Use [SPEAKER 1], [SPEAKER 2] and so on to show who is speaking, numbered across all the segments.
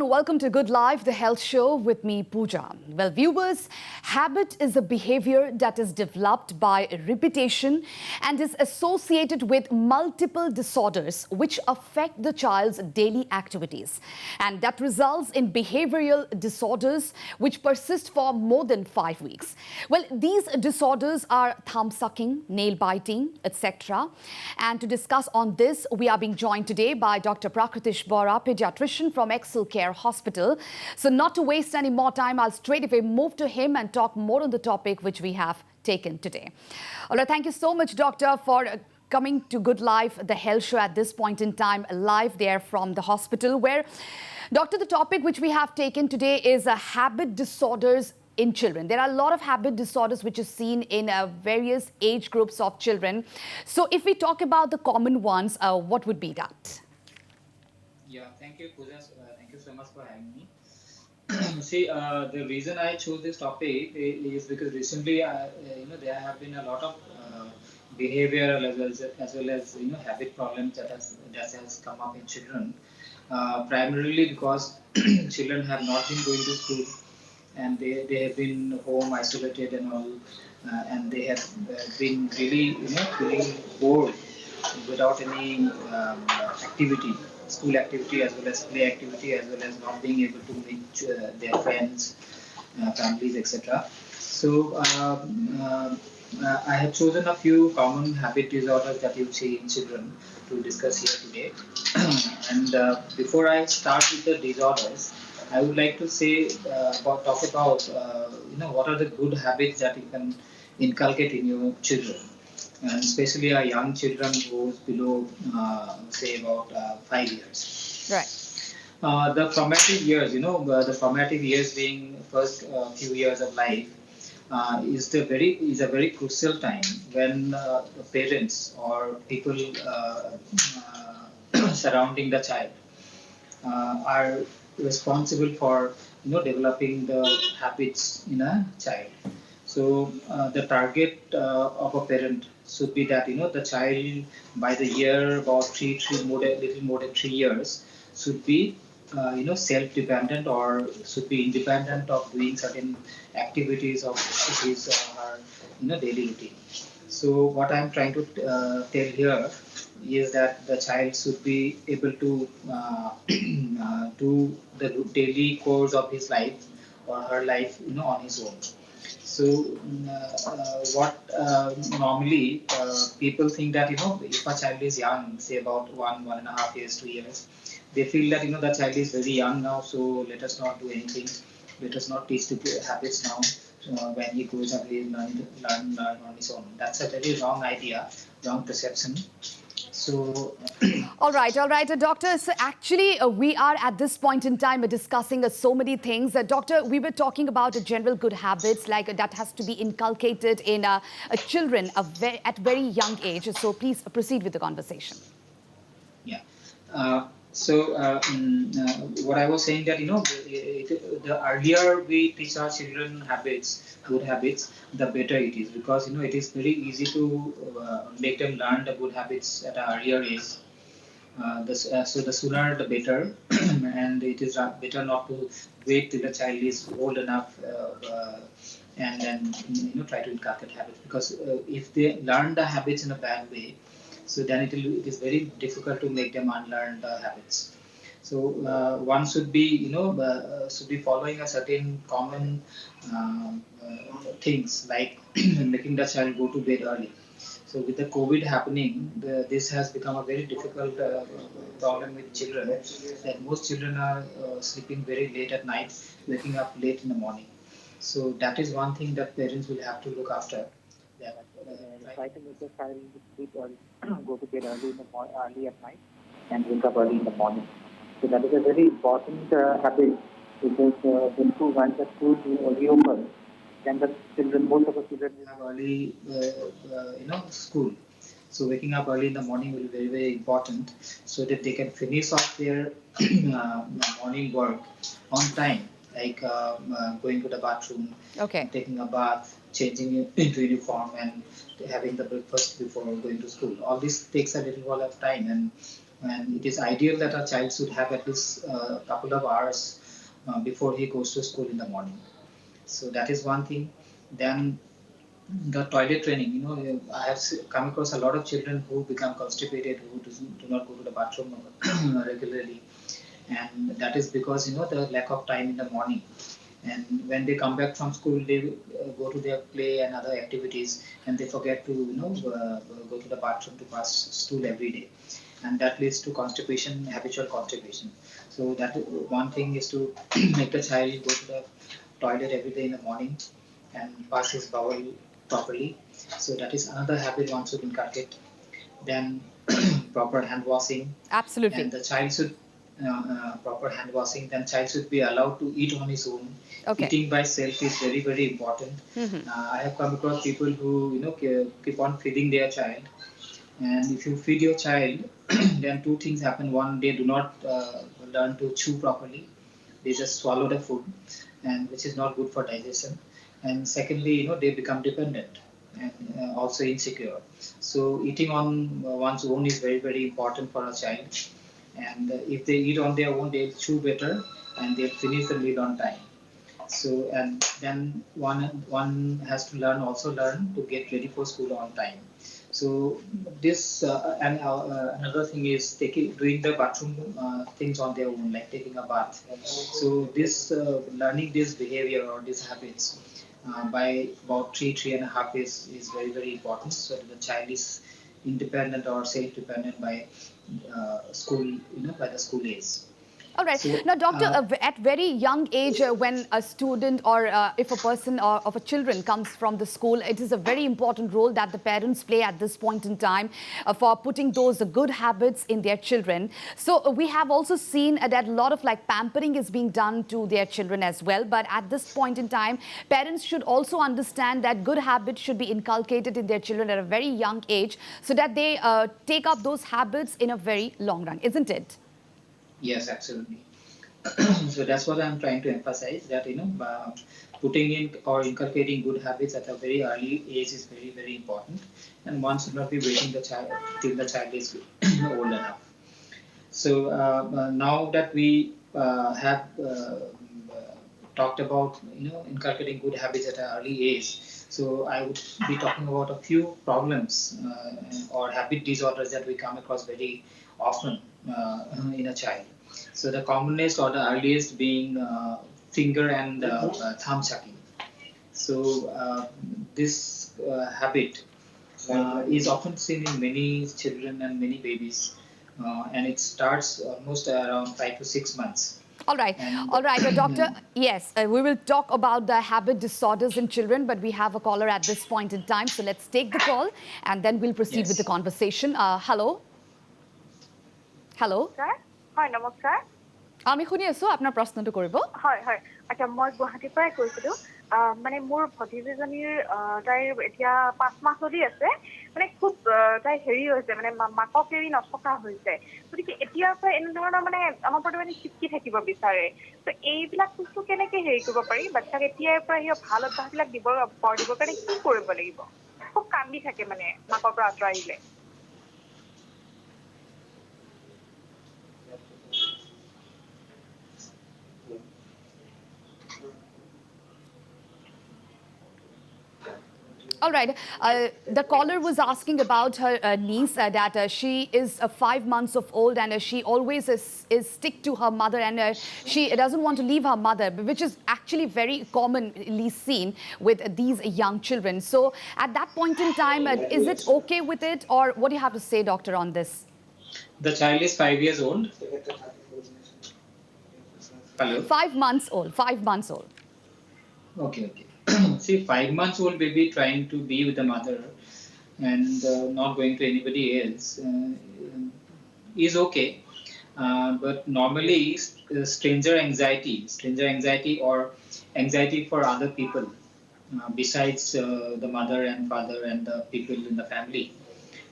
[SPEAKER 1] everyone, welcome to Good Life, the health show with me, Pooja. Well, viewers, habit is a behavior that is developed by repetition and is associated with multiple disorders which affect the child's daily activities. And that results in behavioral disorders which persist for more than 5 weeks. Well, these disorders are thumb sucking, nail biting, etc. And to discuss on this, we are being joined today by Dr. PRAKRITIsh Bora, Pediatrician from Inculcate Hospital. So not to waste any more time, I'll straight away move to him and talk more on the topic which we have taken today. All right, thank you so much, Doctor, for coming to Good Life, the health show at this point in time, live there from the hospital where, Doctor, the topic which we have taken today is habit disorders in children. There are a lot of habit disorders which is seen in various age groups of children. So if we talk about the common ones, what would be that?
[SPEAKER 2] Yeah, thank you, Pooja. Thank you so much for having me. See, the reason I chose this topic is because recently, there have been a lot of behavioral as well as habit problems that has come up in children. Primarily because children have not been going to school and they have been home isolated and all, and they have been really feeling bored without any activity, school activity as well as play activity, as well as not being able to meet their friends, families, etc. So I have chosen a few common habit disorders that you see in children to discuss here today. And before I start with the disorders, I would like to say talk about what are the good habits that you can inculcate in your children, and especially our young children who's below, say, about 5 years.
[SPEAKER 1] Right.
[SPEAKER 2] The formative years, the formative years being first few years of life, is a very crucial time when the parents or people surrounding the child are responsible for developing the habits in a child. So the target of a parent should be that the child by the year about little more than 3 years should be self-dependent or should be independent of doing certain activities of his or her daily routine. So what I'm trying to tell here is that the child should be able to do the daily course of his life or her life on his own. So what normally people think that if a child is young, say about 1.5 years, 2 years, they feel that the child is very young now, so let us not do anything, let us not teach the habits now. When he grows up, he will learn on his own. That's a very wrong idea, wrong perception. So
[SPEAKER 1] All right, Doctor. So actually, we are at this point in time discussing so many things. Doctor, we were talking about general good habits like that has to be inculcated in children at very young age. So please proceed with the conversation.
[SPEAKER 2] yeah. What I was saying that the earlier we teach our children habits, good habits, the better it is, because it is very easy to make them learn the good habits at an earlier age. So the sooner the better, and it is better not to wait till the child is old enough and then try to inculcate habits, because if they learn the habits in a bad way, so then it is very difficult to make them unlearn the habits. So one should be should be following a certain common things like making the child go to bed early. So with the COVID happening, this has become a very difficult problem with children. That most children are sleeping very late at night, waking up late in the morning. So that is one thing that parents will have to look after. That
[SPEAKER 3] Try to make the child sleep early, go to bed early early at night, and wake up early in the morning. So that is a very important habit, because once the school reopen, then the children, most of the children will
[SPEAKER 2] have early school. So waking up early in the morning will be very, very important, so that they can finish off their morning work on time, like going to the bathroom,
[SPEAKER 1] Okay.
[SPEAKER 2] taking a bath, changing into uniform, and having the breakfast before going to school. All this takes a little while of time, and and it is ideal that a child should have at least a couple of hours before he goes to school in the morning. So that is one thing. Then the toilet training, I have come across a lot of children who become constipated, who do not go to the bathroom regularly, and that is because the lack of time in the morning. And when they come back from school, they go to their play and other activities, and they forget to go to the bathroom to pass stool every day, and that leads to constipation, habitual constipation. So that one thing is to make the child go to the toilet every day in the morning and pass his bowel properly. So that is another habit one should inculcate. Then proper hand washing,
[SPEAKER 1] Absolutely.
[SPEAKER 2] and the child should proper hand washing. Then child should be allowed to eat on his own.
[SPEAKER 1] Okay.
[SPEAKER 2] Eating by self is very, very important. I have come across people who keep on feeding their child, and if you feed your child, then two things happen. One, they do not learn to chew properly. They just swallow the food, and which is not good for digestion. And secondly, they become dependent and also insecure. So eating on one's own is very, very important for a child. And if they eat on their own, they'll chew better and they'll finish the meal on time. So, and then one has to learn to get ready for school on time. So this and another thing is doing the bathroom things on their own, like taking a bath. So this learning this behavior or these habits by about 3.5 is very, very important, so that the child is independent or self-dependent by by the school age.
[SPEAKER 1] All right.
[SPEAKER 2] So,
[SPEAKER 1] Now, doctor, at very young age, when a student or if a person or of a children comes from the school, it is a very important role that the parents play at this point in time for putting those good habits in their children. So we have also seen that a lot of pampering is being done to their children as well. But at this point in time, parents should also understand that good habits should be inculcated in their children at a very young age so that they take up those habits in a very long run, isn't it?
[SPEAKER 2] yes, absolutely. So that's what I'm trying to emphasize, that putting in or inculcating good habits at a very early age is very, very important, and one should not be waiting the child till the child is old enough. So now that we have talked about inculcating good habits at an early age, so I would be talking about a few problems or habit disorders that we come across very often in a child. So the commonest or the earliest being finger and thumb sucking. So this habit is often seen in many children and many babies, and it starts almost around 5 to 6 months.
[SPEAKER 1] All right, doctor.
[SPEAKER 2] And
[SPEAKER 1] Yes, we will talk about the habit disorders in children, but we have a caller at this point in time. So let's take the call and then we'll proceed with the
[SPEAKER 2] yes,
[SPEAKER 1] conversation. Hello. Hello.
[SPEAKER 4] Sir? Hi, নমস্কাৰ।
[SPEAKER 1] আমি শুনি আছো, আপোনাৰ প্ৰশ্নটো কৰিব।
[SPEAKER 4] হয় হয়, আচ্ছা, মই গুৱাহাটীৰ পৰাই কৈছিলোঁ। মানে মোৰ ভতিজীজনীৰ তাইৰ এতিয়া 5 মাহ চলি আছে, মানে খুব তাই হেৰি হৈছে, মানে মাকক এৰি নথকা হৈছে। গতিকে এতিয়াৰ পৰা এনেধৰণৰ মানে আমাৰ প্ৰতি মানে চিপকি থাকিব বিচাৰে। তো এইবিলাক বস্তু কেনেকৈ হেৰি কৰিব পাৰি? বাচ্চাক এতিয়াৰ পৰা সেই ভাল অভ্যাসবিলাক দিবৰ কাৰণে কি কৰিব লাগিব? খুব কান্দি থাকে মানে মাকৰ পৰা আঁতৰাইলে।
[SPEAKER 1] All right. The caller was asking about her niece, that she is 5 months of old and she always is stick to her mother, and she doesn't want to leave her mother, which is actually very commonly seen with these young children. So at that point in time, is it okay with it, or what do you have to say, doctor, on this?
[SPEAKER 2] the child is 5 years old. Hello.
[SPEAKER 1] 5 months old. 5 months old.
[SPEAKER 2] Okay, okay. See, 5 months old baby trying to be with the mother and not going to anybody else is okay. But normally, stranger anxiety or anxiety for other people besides the mother and father and the people in the family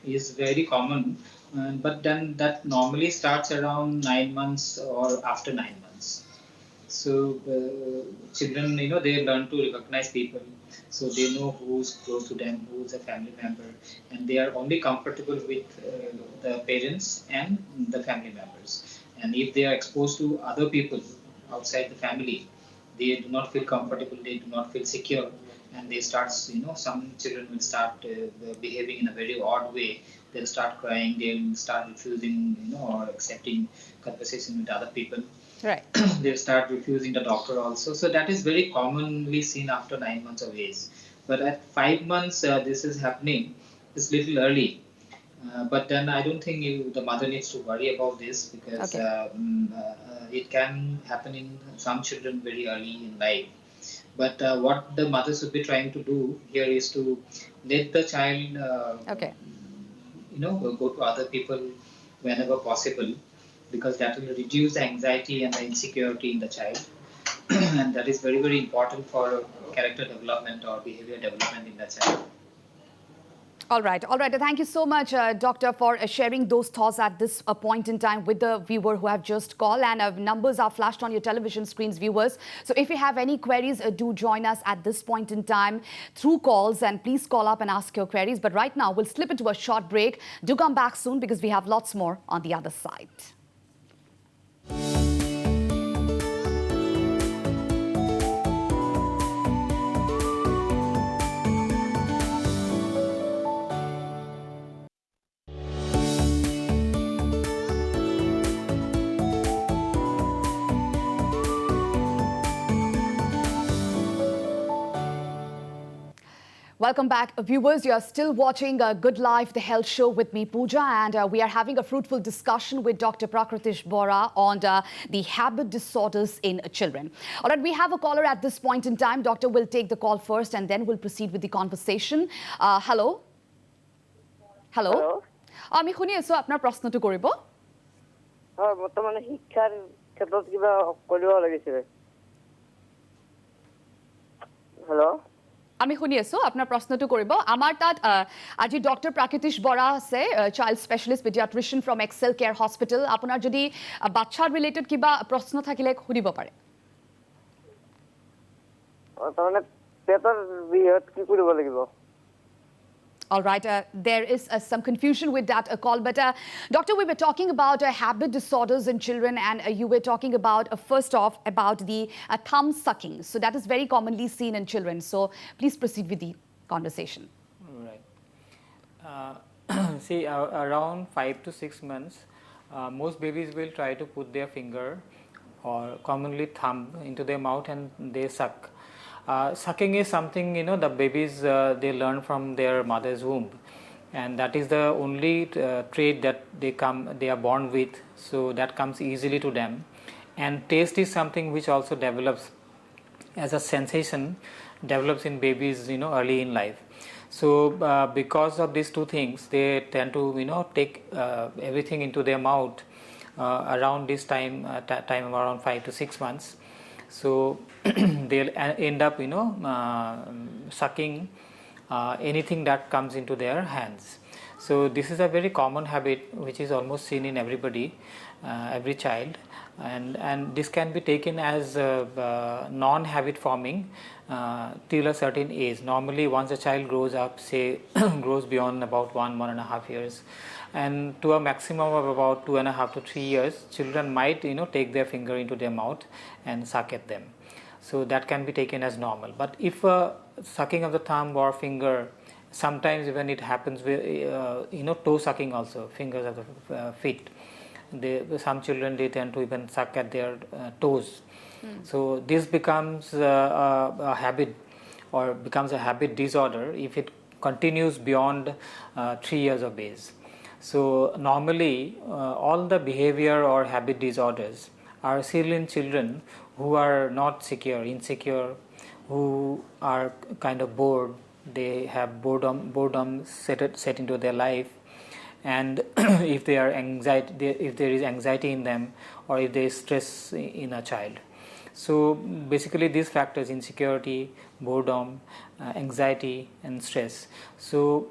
[SPEAKER 2] is very common. But then that normally starts around 9 months or after 9 months. So children, they learn to recognize people. So they know who's close to them, who's a family member, and they are only comfortable with the parents and the family members. And if they are exposed to other people outside the family, they do not feel comfortable, they do not feel secure, and they start, some children will start behaving in a very odd way. They'll start crying, they'll start refusing, or accepting conversation with other people.
[SPEAKER 1] Right.
[SPEAKER 2] They start refusing the doctor also. So that is very commonly seen after 9 months of age. But at 5 months, this is happening. It's little early. But then I don't think the mother needs to worry about this, because it can happen in some children very early in life. But what the mother should be trying to do here is to let the child, go to other people whenever possible, because that will reduce the anxiety and the insecurity in the child. And that is very, very important for character development or behavior development in the child.
[SPEAKER 1] All right. Thank you so much, Doctor, for sharing those thoughts at this point in time with the viewer who have just called. And numbers are flashed on your television screens, viewers. So if you have any queries, do join us at this point in time through calls, and please call up and ask your queries. But right now, we'll slip into a short break. Do come back soon, because we have lots more on the other side. Welcome back, viewers. You are still watching Good Life, the health show with me, Pooja, and we are having a fruitful discussion with Dr. PRAKRITIsh Bora on the habit disorders in children. All right, we have a caller at this point in time. Doctor will take the call first, and then we'll proceed with the conversation. Hello? Hello? আমি শুনি আছো, আপোনাৰ প্ৰশ্নটো কৰিব।
[SPEAKER 5] হয়, বৰ্তমানে শিক্ষাৰ ক্ষেত্ৰত কিবা কৰিব লাগিছিল। হেল্ল'?
[SPEAKER 1] আমি শুনি আছো, আপোনাৰ প্ৰশ্নটো কৰিব। আমাৰ তাত আজি ডক্টৰ প্ৰাকৃতিশ বৰা আছে, child specialist paediatrician from Excel Care Hospital. আপোনাৰ যদি বাচ্চাৰ ৰিলেটেড কিবা প্ৰশ্ন থাকিলে সুধিব পাৰে।
[SPEAKER 5] তাৰমানে পেটৰ বিহত কি কৰিব লাগিব?
[SPEAKER 1] All right, there is some confusion with that call, but Doctor, we were talking about habit disorders in children, and you were talking about, first off, about the thumb sucking. So that is very commonly seen in children. So please proceed with the conversation.
[SPEAKER 6] Right. See, around 5 to 6 months, most babies will try to put their finger or commonly thumb into their mouth and they suck. Sucking is something, the babies, they learn from their mother's womb, and that is the only trait that they are born with, so that comes easily to them. And taste is something which also develops as a sensation, develops in babies, early in life. So because of these two things, they tend to, take everything into their mouth around this time around 5 to 6 months. So they'll end up, sucking anything that comes into their hands. So this is a very common habit which is almost seen in everybody, every child, and this can be taken as non-habit forming till a certain age. Normally, once a child grows up, say grows beyond about 1.5 years, and to a maximum of about 2.5 to 3 years, children might take their finger into their mouth and suck at them. So that can be taken as normal. But if sucking of the thumb or finger, sometimes even it happens with toe sucking also, fingers of the feet. Some children, they tend to even suck at their toes. So this becomes a habit, or becomes a habit disorder if it continues beyond 3 years of age. So normally all the behavior or habit disorders are seen in children who are not secure, insecure, who are kind of bored. They have boredom set into their life, and if there is anxiety in them, or if there is stress in a child. So basically these factors, insecurity, boredom, anxiety and stress. So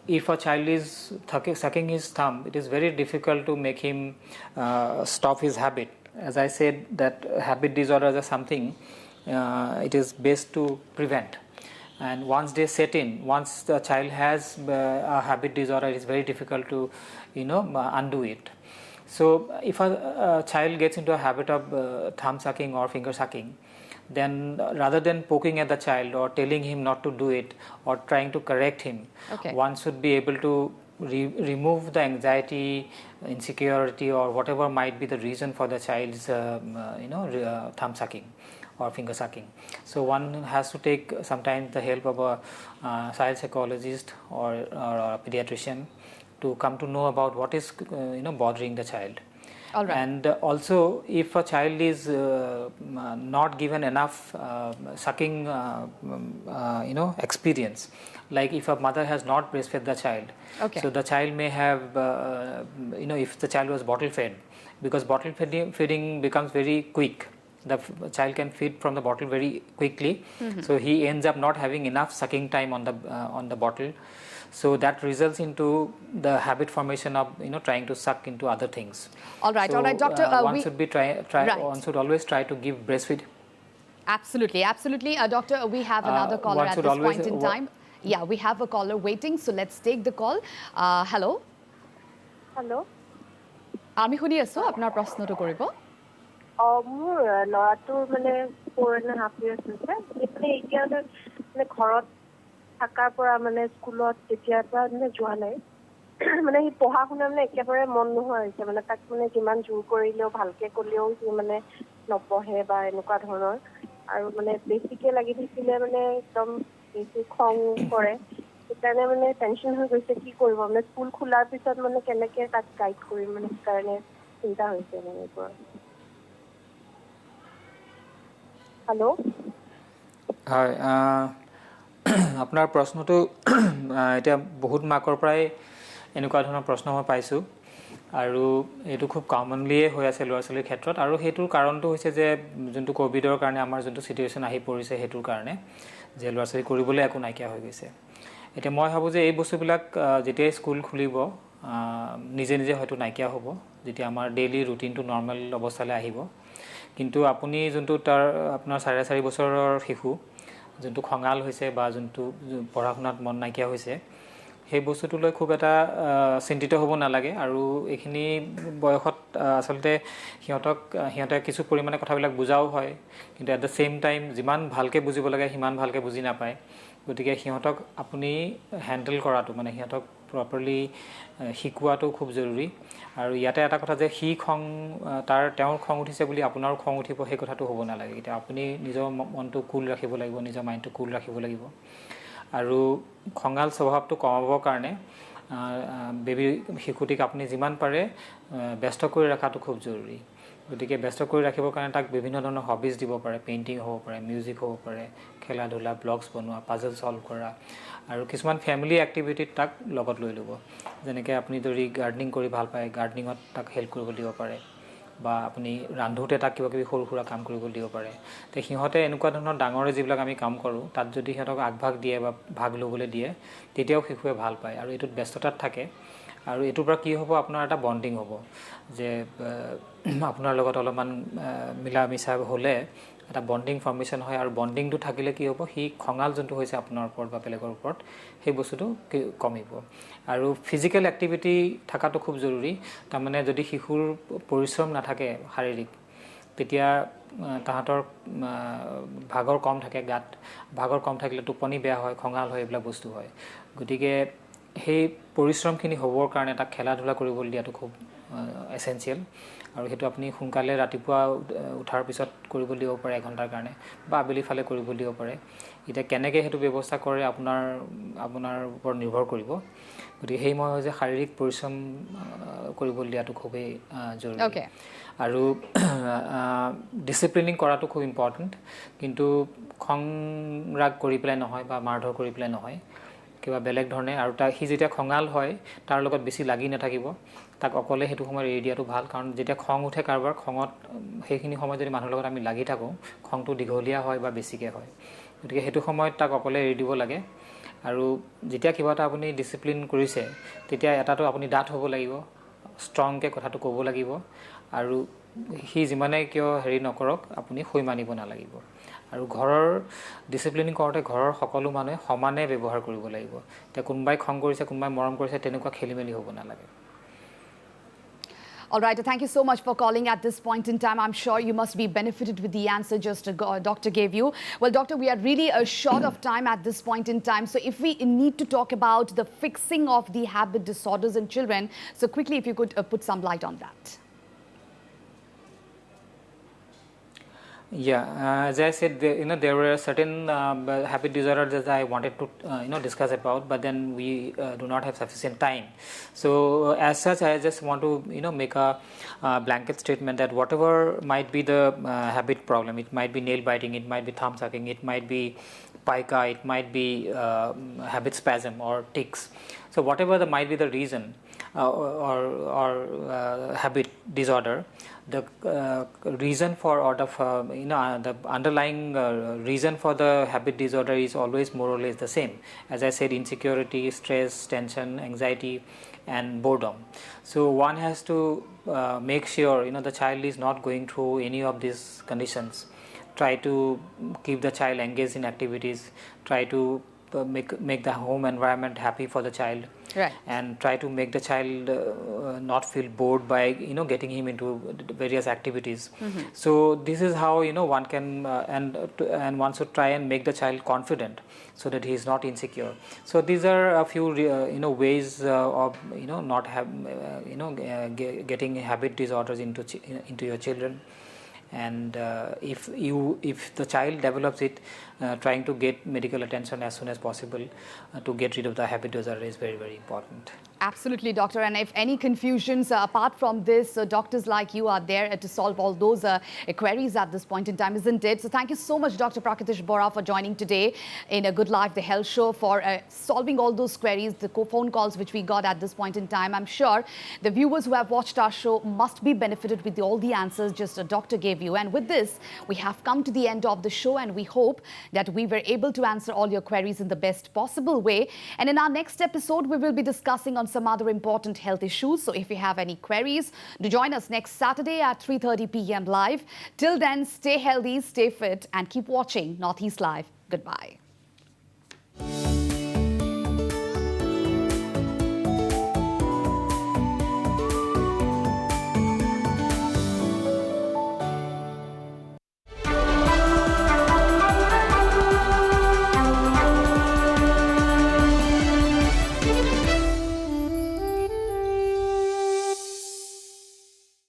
[SPEAKER 6] if a child is sucking his thumb, it is very difficult to make him stop his habit as I said, that habit disorders are something it is best to prevent. And once they set in, once the child has a habit disorder, it is very difficult to undo it. So if a child gets into a habit of thumb sucking or finger sucking, then rather than poking at the child or telling him not to do it or trying to correct him, one should be able to remove the anxiety, insecurity, or whatever might be the reason for the child's thumb sucking or finger sucking. So one has to take sometimes the help of a child psychologist or a pediatrician to come to know about what is bothering the child.
[SPEAKER 1] All right.
[SPEAKER 6] And also, if a child is not given enough sucking experience, like if a mother has not breastfed the child, so the child may have if the child was bottle fed, because bottle feeding becomes very quick, the child can feed from the bottle very quickly, so he ends up not having enough sucking time on the bottle. So that results into the habit formation of trying to suck into other things.
[SPEAKER 1] All right,
[SPEAKER 6] so,
[SPEAKER 1] all right, Doctor.
[SPEAKER 6] One should be one should always try to give breastfeed.
[SPEAKER 1] Absolutely, absolutely, Doctor. We have another caller at this point in time. Yeah, we have a caller waiting, so let's take the call. Hello.
[SPEAKER 4] Hello.
[SPEAKER 1] আমি শুনি আছো আপোনাৰ প্ৰশ্নটো কৰিব।
[SPEAKER 4] মোৰ ল'ৰাটোৰ মানে 4.5 years হৈছে, মানে এতিয়া মানে ঘৰত থাকাৰ পৰা মানে স্কুলত যেতিয়াৰ পৰা মানে যোৱা নাই, মানে সি পঢ়া শুনা মানে একেবাৰে মন নোহোৱা হৈছে, মানে তাক মানে যিমান জোৰ কৰিলেও ভালকে ক'লেও সি মানে নপঢ়ে বা এনেকুৱা ধৰণৰ, আৰু মানে বেছিকে লাগি থাকিলে মানে একদম বেছি খং কৰে, সেইকাৰণে মানে টেনশ্যন হৈ গৈছে কি কৰিব, মানে স্কুল খোলাৰ পিছত মানে কেনেকে তাক গাইড কৰিম, মানে সেইকাৰণে চিন্তা হৈছে মানে এইবোৰৰ। হেল্ল'।
[SPEAKER 6] হয়, আপোনাৰ প্ৰশ্নটো এতিয়া বহুত মাকৰ পৰাই এনেকুৱা ধৰণৰ প্ৰশ্ন মই পাইছোঁ, আৰু এইটো খুব কমনলিয়ে হৈ আছে ল'ৰা ছোৱালীৰ ক্ষেত্ৰত, আৰু সেইটোৰ কাৰণটো হৈছে যে যোনটো ক'ভিডৰ কাৰণে আমাৰ যোনটো চিটুৱেশ্যন আহি পৰিছে, সেইটোৰ কাৰণে যে ল'ৰা ছোৱালী কৰিবলৈ একো নাইকিয়া হৈ গৈছে। এতিয়া মই ভাবোঁ যে এই বস্তুবিলাক যেতিয়াই স্কুল খুলিব নিজে নিজে হয়তো নাইকিয়া হ'ব, যেতিয়া আমাৰ ডেইলি ৰুটিনটো নৰ্মেল অৱস্থালৈ আহিব। কিন্তু আপুনি যোনটো আপোনাৰ 4.5 বছৰৰ শিশু যোনটো খঙাল হৈছে বা যোনটো পঢ়া শুনাত মন নাইকিয়া হৈছে, সেই বস্তুটোলৈ খুব এটা চিন্তিত হ'ব নালাগে। আৰু এইখিনি বয়সত আচলতে সিহঁতে কিছু পৰিমাণে কথাবিলাক বুজাও হয়, কিন্তু এট দ্য ছেইম টাইম যিমান ভালকৈ বুজিব লাগে সিমান ভালকৈ বুজি নাপায়। গতিকে সিহঁতক আপুনি হেণ্ডেল কৰাটো, মানে সিহঁতক প্ৰপাৰলি শিকোৱাটো খুব জৰুৰী। আৰু ইয়াতে এটা কথা যে তেওঁৰ খং উঠিছে বুলি আপোনাৰো খং উঠিব, সেই কথাটো হ'ব নালাগে। এতিয়া আপুনি নিজৰ মনটো কুল ৰাখিব লাগিব, নিজৰ মাইণ্ডটো কুল ৰাখিব লাগিব। আৰু খঙাল স্বভাৱটো কমাবৰ কাৰণে শিশুটিক আপুনি যিমান পাৰে ব্যস্ত কৰি ৰখাটো খুব জৰুৰী। গতিকে ব্যস্ত কৰি ৰাখিবৰ কাৰণে তাক বিভিন্ন ধৰণৰ হবিজ দিব পাৰে, পেইণ্টিং হ'ব পাৰে, মিউজিক হ'ব পাৰে, খেলা ধূলা, ব্লগছ বনোৱা, পাজল ছল্ভ কৰা, আৰু কিছুমান ফেমিলি এক্টিভিটিত তাক লগত লৈ ল'ব। যেনেকৈ আপুনি যদি গাৰ্ডেনিং কৰি ভাল পায়, গাৰ্ডেনিঙত তাক হেল্প কৰিব দিব পাৰে, বা আপুনি ৰান্ধোতে তাক কিবা কিবি সৰু সুৰা কাম কৰিব দিব পাৰে। তো সিহঁতে এনেকুৱা ধৰণৰ ডাঙৰে যিবিলাক আমি কাম কৰোঁ তাত যদি সিহঁতক আগভাগ দিয়ে বা ভাগ ল'বলৈ দিয়ে, তেতিয়াও শিশুৱে ভাল পায় আৰু এইটোত ব্যস্ততাত থাকে। আৰু এইটোৰ পৰা কি হ'ব, আপোনাৰ এটা বণ্ডিং হ'ব, যে আপোনাৰ লগত অলপমান মিলা মিছা হ'লে এটা বণ্ডিং ফৰ্মেশ্যন হয়। আৰু বণ্ডিংটো থাকিলে কি হ'ব, সি খঙাল যোনটো হৈছে আপোনাৰ ওপৰত বা বেলেগৰ ওপৰত, সেই বস্তুটো কমিব। আৰু ফিজিকেল এক্টিভিটি থকাটো খুব জৰুৰী। তাৰমানে যদি শিশুৰ পৰিশ্ৰম নাথাকে শাৰীৰিক, তেতিয়া তাহাঁতৰ ভাগৰ কম থাকে, গাত ভাগৰ কম থাকিলে টোপনি বেয়া হয়, খঙাল হয়, এইবিলাক বস্তু হয়। গতিকে সেই পৰিশ্ৰমখিনি হ'বৰ কাৰণে তাক খেলা ধূলা কৰিবলৈ দিয়াটো খুব এচেঞ্চিয়েল। আৰু সেইটো আপুনি সোনকালে ৰাতিপুৱা উঠাৰ পিছত কৰিব দিব পাৰে 1 ঘণ্টাৰ কাৰণে, বা আবেলি ফালে কৰিব দিব পাৰে। এতিয়া কেনেকৈ সেইটো ব্যৱস্থা কৰে আপোনাৰ ওপৰত নিৰ্ভৰ কৰিব। গতিকে সেই মই যে শাৰীৰিক পৰিশ্ৰম কৰিবলৈ দিয়াটো খুবেই জৰুৰী। আৰু ডিচিপ্লিনিং কৰাটো খুব ইম্পৰ্টেণ্ট। কিন্তু খং ৰাগ কৰি পেলাই নহয় বা মাৰধৰ কৰি পেলাই নহয়, কিবা বেলেগ ধৰণে। আৰু সি যেতিয়া খঙাল হয় তাৰ লগত বেছি লাগি নাথাকিব, তাক অকলে সেইটো সময়ত এৰি দিয়াটো ভাল। কাৰণ যেতিয়া খং উঠে কাৰোবাৰ, খঙত সেইখিনি সময়ত যদি মানুহৰ লগত আমি লাগি থাকোঁ, খংটো দীঘলীয়া হয় বা বেছিকৈ হয়। গতিকে সেইটো সময়ত তাক অকলে এৰি দিব লাগে। আৰু যেতিয়া কিবা এটা আপুনি ডিচিপ্লিন কৰিছে, তেতিয়া এটাটো আপুনি ডাঠ হ'ব লাগিব, ষ্ট্ৰংকৈ কথাটো ক'ব লাগিব, আৰু সি যিমানে কিয় হেৰি নকৰক আপুনি হৈ মানিব নালাগিব আৰু ঘৰৰ ডিসিপ্লিনিং কৰোঁতে ঘৰৰ সকলো মানুহে সমানে ব্যৱহাৰ কৰিব লাগিব তে কোনবাই খং কৰিছে কোনবাই মৰম কৰিছে তেনেকুৱা খেলিমেলি হ'ব নালাগে
[SPEAKER 1] All right, thank you so much for calling at this point in time. I'm sure you must be benefited with the answer just doctor gave you. Well, doctor, we are really short of time at this point in time. So if we need to talk about the fixing of the habit disorders in children, so quickly if you could put some light on that.
[SPEAKER 6] Yeah, as I said, there were certain habit disorders that I wanted to discuss about, but then we do not have sufficient time. So as such, I just want to make a blanket statement that whatever might be the habit problem, it might be nail biting, it might be thumb sucking, it might be pica, it might be habit spasm or tics. So whatever might be the reason or habit disorder, the reason for or the underlying reason for the habit disorder is always more or less the same. As I said, insecurity, stress, tension, anxiety, and boredom. So one has to make sure the child is not going through any of these conditions. Try to keep the child engaged in activities. Try to make the home environment happy for the child.
[SPEAKER 1] Right.
[SPEAKER 6] And try to make the child not feel bored by getting him into various activities. So this is how one can and one should try and make the child confident so that he is not insecure. So these are a few ways of not have getting habit disorders into your children. And if the child develops it, trying to get medical attention as soon as possible to get rid of the habit disorder is very, very important.
[SPEAKER 1] Absolutely, doctor. And if any confusions apart from this, doctors like you are there to solve all those queries at this point in time, isn't it? So thank you so much, Dr. PRAKRITISH Bora, for joining today in A Good Life, the health show, for solving all those queries, the phone calls which we got at this point in time. I'm sure the viewers who have watched our show must be benefited with all the answers just a doctor gave you. And with this, we have come to the end of the show, and we hope that we were able to answer all your queries in the best possible way. And in our next episode, we will be discussing on some other important health issues. So if you have any queries, do join us next Saturday at 3:30 p.m. live. Till then, stay healthy, stay fit, and keep watching Northeast Live. Goodbye.